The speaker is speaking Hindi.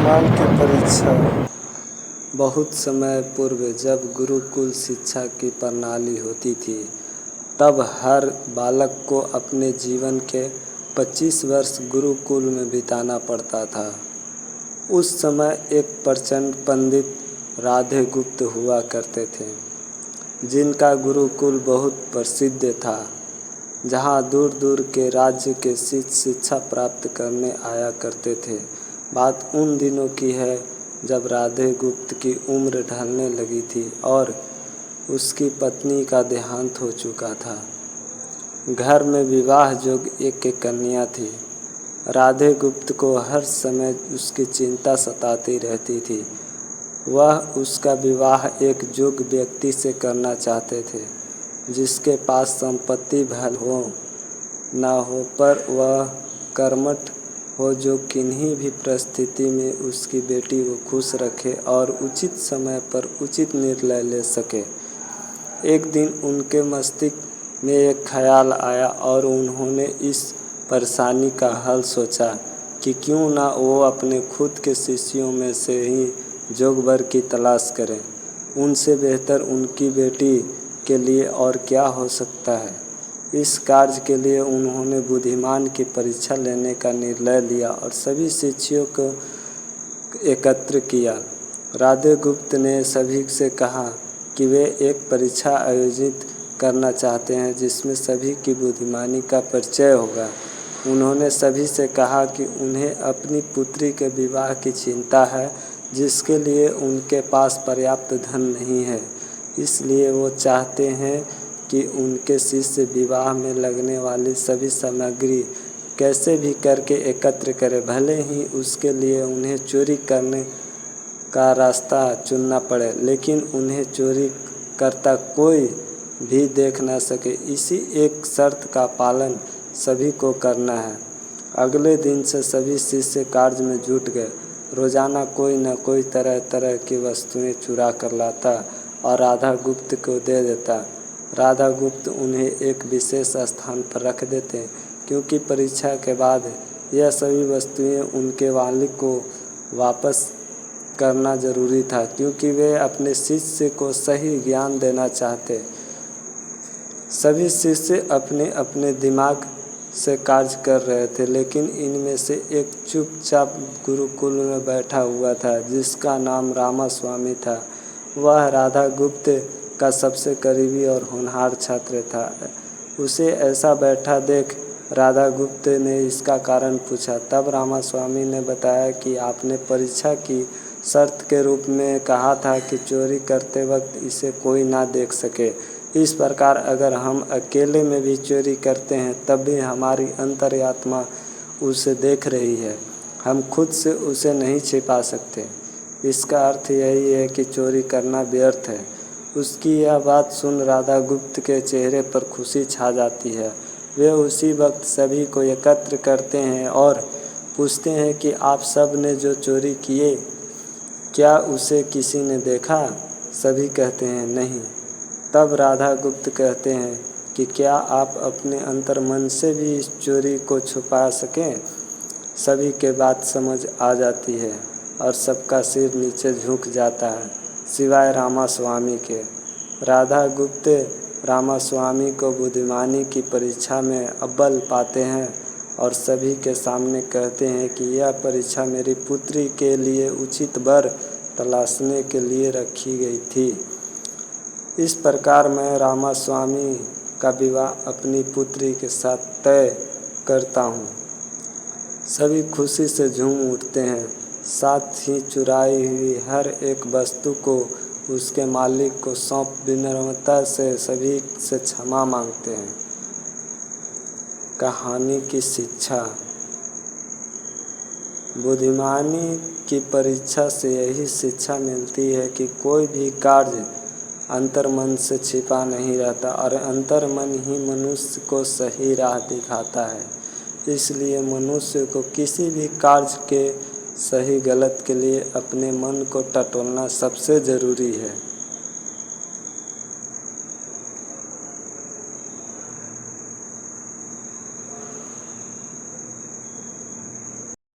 बुद्धिमान की परीक्षा। बहुत समय पूर्व जब गुरुकुल शिक्षा की प्रणाली होती थी, तब हर बालक को अपने जीवन के 25 वर्ष गुरुकुल में बिताना पड़ता था। उस समय एक प्रचंड पंडित राधे गुप्त हुआ करते थे, जिनका गुरुकुल बहुत प्रसिद्ध था, जहाँ दूर दूर के राज्य के शिष्य शिक्षा प्राप्त करने आया करते थे। बात उन दिनों की है जब राधे गुप्त की उम्र ढलने लगी थी और उसकी पत्नी का देहांत हो चुका था। घर में विवाह योग्य एक कन्या थी। राधे गुप्त को हर समय उसकी चिंता सताती रहती थी। वह उसका विवाह एक योग्य व्यक्ति से करना चाहते थे, जिसके पास संपत्ति भले हो न हो, पर वह कर्मठ हो, जो किन्हीं भी परिस्थिति में उसकी बेटी को खुश रखे और उचित समय पर उचित निर्णय ले सके। एक दिन उनके मस्तिष्क में एक ख्याल आया और उन्होंने इस परेशानी का हल सोचा कि क्यों ना वो अपने खुद के शिष्यों में से ही योग्य वर की तलाश करें। उनसे बेहतर उनकी बेटी के लिए और क्या हो सकता है। इस कार्य के लिए उन्होंने बुद्धिमान की परीक्षा लेने का निर्णय लिया और सभी शिष्यों को एकत्र किया। राधे गुप्त ने सभी से कहा कि वे एक परीक्षा आयोजित करना चाहते हैं जिसमें सभी की बुद्धिमानी का परिचय होगा। उन्होंने सभी से कहा कि उन्हें अपनी पुत्री के विवाह की चिंता है, जिसके लिए उनके पास पर्याप्त धन नहीं है। इसलिए वो चाहते हैं कि उनके शिष्य विवाह में लगने वाली सभी सामग्री कैसे भी करके एकत्र करें, भले ही उसके लिए उन्हें चोरी करने का रास्ता चुनना पड़े, लेकिन उन्हें चोरी करता कोई भी देख न सके। इसी एक शर्त का पालन सभी को करना है। अगले दिन से सभी शिष्य कार्य में जुट गए। रोजाना कोई न कोई तरह तरह की वस्तुएं चुरा कर लाता और राधा गुप्त को दे देता। राधा गुप्त उन्हें एक विशेष स्थान पर रख देते, क्योंकि परीक्षा के बाद यह सभी वस्तुएं उनके मालिक को वापस करना जरूरी था, क्योंकि वे अपने शिष्य को सही ज्ञान देना चाहते। सभी शिष्य अपने अपने दिमाग से कार्य कर रहे थे, लेकिन इनमें से एक चुपचाप गुरुकुल में बैठा हुआ था, जिसका नाम रामास्वामी था। वह राधा गुप्त का सबसे करीबी और होनहार छात्र था। उसे ऐसा बैठा देख राधा गुप्त ने इसका कारण पूछा। तब रामास्वामी ने बताया कि आपने परीक्षा की शर्त के रूप में कहा था कि चोरी करते वक्त इसे कोई ना देख सके। इस प्रकार अगर हम अकेले में भी चोरी करते हैं, तब भी हमारी अंतर्यात्मा उसे देख रही है। हम खुद से उसे नहीं छिपा सकते। इसका अर्थ यही है कि चोरी करना व्यर्थ है। उसकी यह बात सुन राधा गुप्त के चेहरे पर खुशी छा जाती है। वे उसी वक्त सभी को एकत्र करते हैं और पूछते हैं कि आप सब ने जो चोरी किए, क्या उसे किसी ने देखा? सभी कहते हैं नहीं। तब राधा गुप्त कहते हैं कि क्या आप अपने अंतर्मन से भी इस चोरी को छुपा सकें? सभी के बात समझ आ जाती है और सबका सिर नीचे झुक जाता है, सिवाय रामास्वामी के। राधा गुप्त रामास्वामी को बुद्धिमानी की परीक्षा में अव्वल पाते हैं और सभी के सामने कहते हैं कि यह परीक्षा मेरी पुत्री के लिए उचित वर तलाशने के लिए रखी गई थी। इस प्रकार मैं रामास्वामी का विवाह अपनी पुत्री के साथ तय करता हूँ। सभी खुशी से झूम उठते हैं, साथ ही चुराई हुई हर एक वस्तु को उसके मालिक को सौंप विनम्रता से सभी से क्षमा मांगते हैं। कहानी की शिक्षा। बुद्धिमानी की परीक्षा से यही शिक्षा मिलती है कि कोई भी कार्य अंतर्मन से छिपा नहीं रहता और अंतर्मन ही मनुष्य को सही राह दिखाता है। इसलिए मनुष्य को किसी भी कार्य के सही गलत के लिए अपने मन को टटोलना सबसे ज़रूरी है।